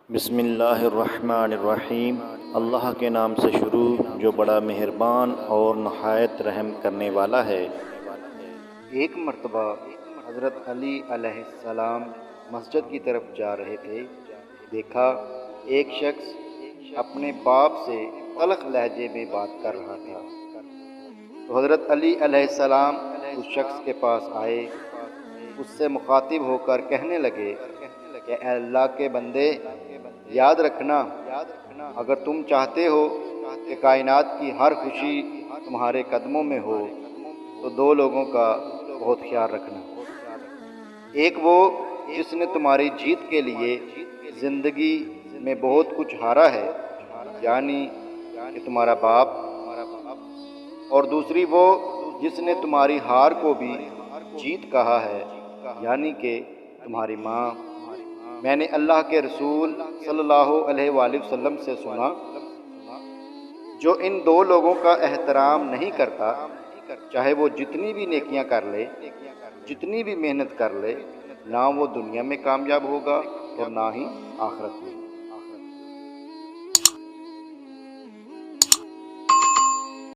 بسم اللہ الرحمن الرحیم۔ اللہ کے نام سے شروع جو بڑا مہربان اور نہایت رحم کرنے والا ہے۔ ایک مرتبہ حضرت علی علیہ السلام مسجد کی طرف جا رہے تھے، دیکھا ایک شخص اپنے باپ سے تلخ لہجے میں بات کر رہا تھا۔ تو حضرت علی علیہ السلام اس شخص کے پاس آئے، اس سے مخاطب ہو کر کہنے لگے کہ اے اللہ کے بندے، یاد رکھنا اگر تم چاہتے ہو کہ کائنات کی ہر خوشی تمہارے قدموں میں ہو تو دو لوگوں کا بہت خیال رکھنا۔ ایک وہ جس نے تمہاری جیت کے لیے زندگی میں بہت کچھ ہارا ہے، یعنی کہ تمہارا باپ، اور دوسری وہ جس نے تمہاری ہار کو بھی جیت کہا ہے، یعنی کہ تمہاری ماں۔ میں نے اللہ کے رسول صلی اللہ علیہ وآلہ وسلم سے سنا، جو ان دو لوگوں کا احترام نہیں کرتا، چاہے وہ جتنی بھی نیکیاں کر لے، جتنی بھی محنت کر لے، نہ وہ دنیا میں کامیاب ہوگا اور نہ ہی آخرت میں۔